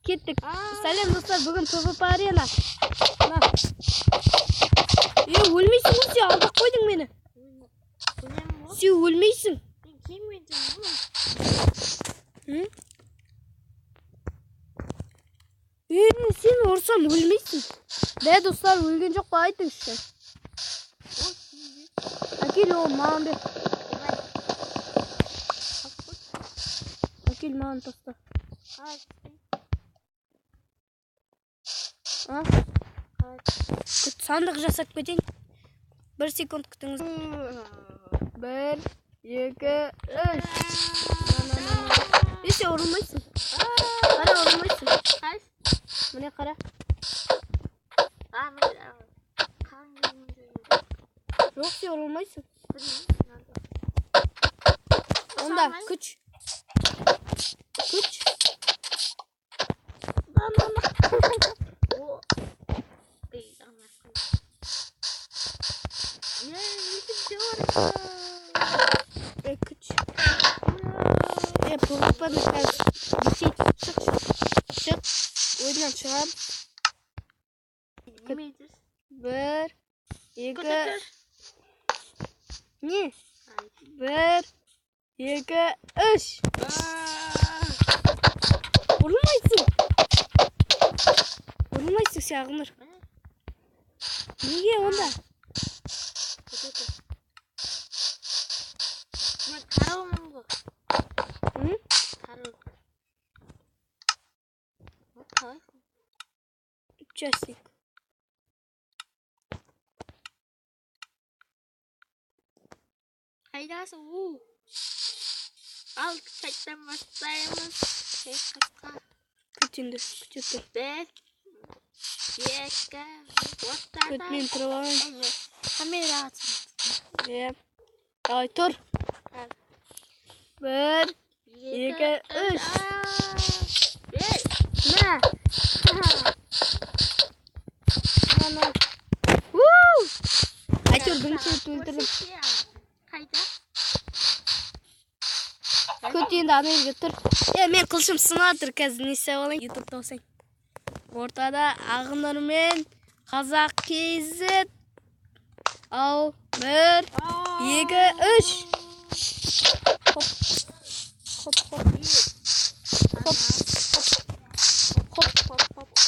Кеттік. Сәлем достар, бүгін PvP арена. Өлмейсің ғой, сен алдақ қойдың мені. Сен өлмейсің. Сен ұрсам өлмейсің. Дә достар, өлген жоқ па айтыңызшы. Әкел ол маған бер. Әкел маған тоста. Сандық жасап кетейін. 1 секунд күтіңіз. 1, 2, 3. Есе ұрылмайсың. Қара ұрылмайсың. Міне қара. Жоқ, сен ұрылмайсың. Онда күч. Күч. Күч. PvP'ны қазір бітейді. Шық. Ойынан шығам. 1, 2. Не? 1, 2, 3. Ұрылмайсың. Ұрылмайсың сен Ақнұр. Неге онда? Участник. Қайдасың? Ал қайттан бастаймыз. Күтінді, күтетті. 1, 2, Күтмен тұрып алайын. Камера атсын. Давай, тұр. 1, 2, 3. Мә. Әйтеуір бірінші рет өлтірдім. Қайда? Көт енді ана жерге тұр. Мен қылшым сынатыр қазір не істеп алайын. Ютубта болсаң. Ортада Ақнұр мен Қазақ KZ. Ал 1, 2, 3. Хоп. Хоп, хоп. Хоп, хоп.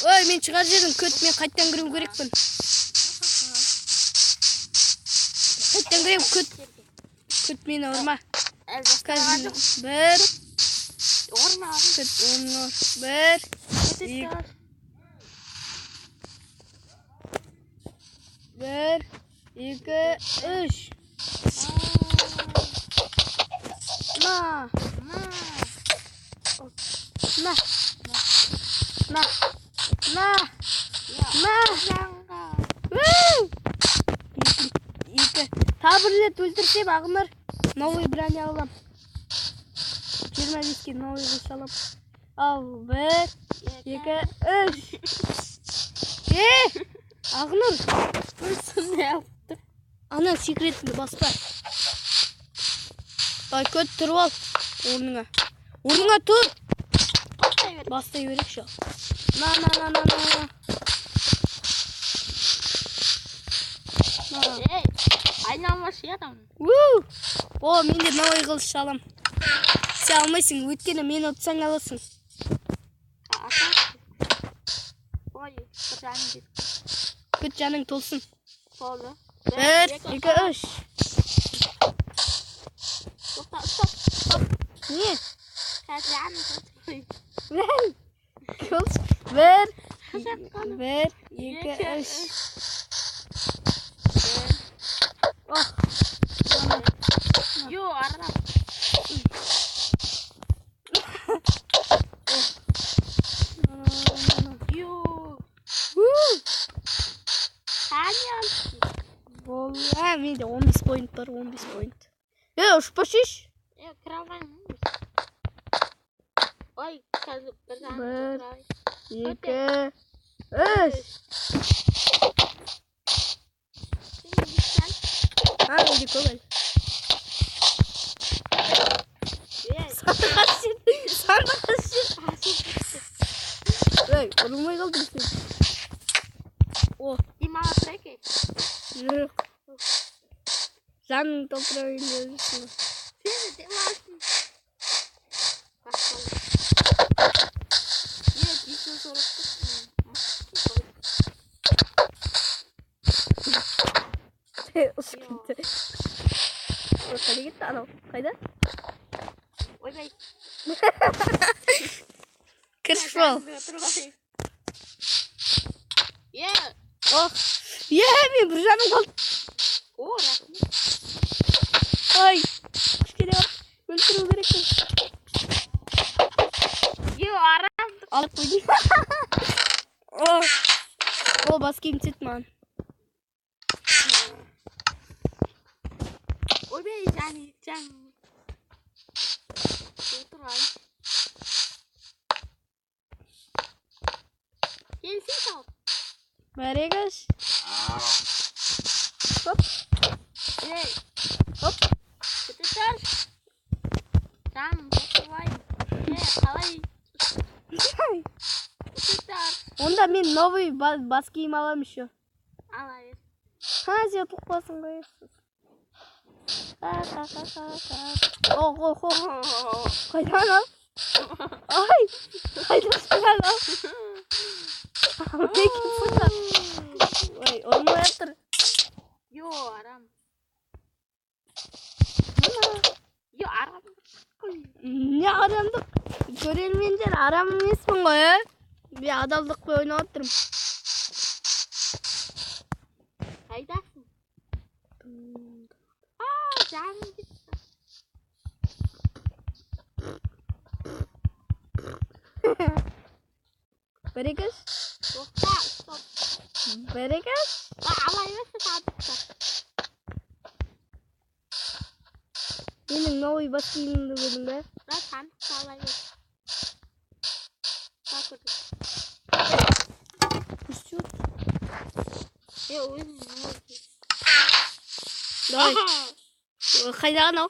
Ой, мен шығар жердім. Көт, мен қайттан кірем керекпін. Қайттан кірем, көт. Көт мені ұрма. 1, Көт, 1, 2. 1, 2, 3. На. Тағы бір рет өлтірсем Ақнұр новый броня алам. 25-ке новый қылыш алам. Ал 1, 2, 3. Ақнұр. Не алып тұр? Ана секретіңді баспа. Ай, көт тұрып ал орныңа. Орныңа тұр. Бастай берек шо. На. Айналмашы ядам. О, мен де новый қылыш алам. Сен алмайсың, өткені мен ұтсаң аласың. Ой, бір жаның деп. Көт жаның толсын. Болды. 1, 2, 3. Стоп. Не? Қазір жаның толсын. Мен. Қылыш. 1, 2, 3. Йо, арам. Йо. Қане алып? Менде 15 поинт бар, 15 поинт. Ұшпа шеш. Кіра алмаймын. Ой, қазір бір жаның 1, 2, 3. Менде көңіл. Сандық ашын. Ey, vurulmaya kaldın sen. Oh, İmala peki. yürü. Sen toprağa iniyorsun. Seni de varsın. Bakalım. Niye bir şey sorup Uskıntı. Hadi git adam. Haydi. Oy bey. Kırşfol. Yeah. Oh. Yemi bir canım kaldı. Oo resmi. Ay. Kuş geliyor. Öldürüm gerekli. Yo aram. Alıp koydum. Oh. Oh baskıyım tutman. Oy bey can. Otur ay. Gelsin kal. Nereye kaç? Hop. Hey. Hop. Tutar. Can otur ay. Kalay. Tutar. Onda men новый baskıyım alamışım. Alay. Ha yatıp basın koyuyorsun. Oh oh oh. Haydan al. Ay. Haydan al. Peki fırla. Vay onu yatır. Yo aram. Yo aram. Ne aramdık? Görülmeyince aramın ismin koy. Bir adamlık bir oyunu oturum. Haydasın. Can gitti. Bereket. Stop. Bereket. Alay nasıl sadıkta? Benim новый baskıyım da bölümde. Zaten alay yok. Bakın. Kuşçuk. Yo uyum. Давай. Haydan al.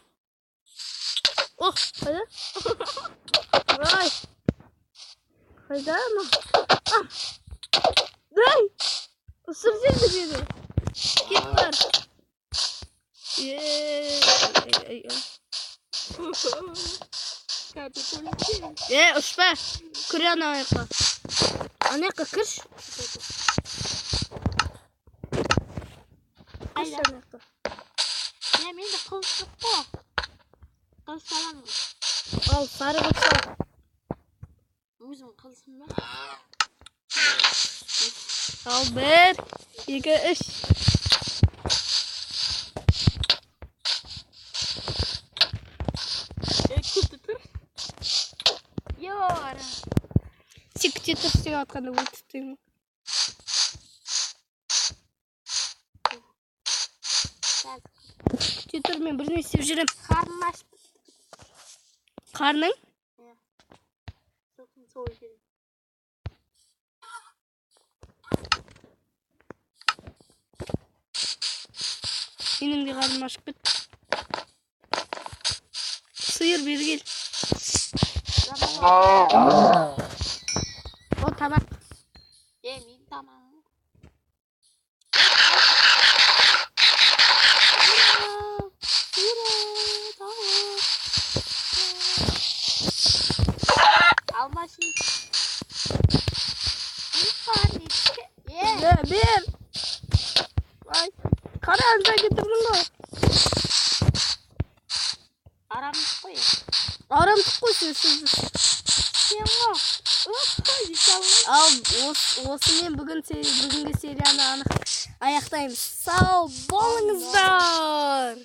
Oh, haydan. Vay. Haydan al. Ah. Дай. Isıracak da beni. Git ver. Uspе. Kırıyor anayaka. Anayaka kır. Hayda. Anayaka. Ya benim de kılıç yok bu. Kılıç falan mı? Al sarı bıçak. Uzun kılıçım yok. Al bir. İki, üç. Kututur. Yo ara. Çık çıtır atkanı bu tutayım. Gel. Çıtır men birini sevjirim. Karnlaş. Karnın? Çok soğuk. Benim de karnım aşkı. Sıyır bir gel. O tamam. Yemin tamam. Alma şimdi. Bir. Ay. Karanlığa getirdin mi? Aramız koyuyor. Aram koyuyor siz. Yallah. Al olsun men bugünkü seriyani ayaqtaymiz. Sağ bolingizlar.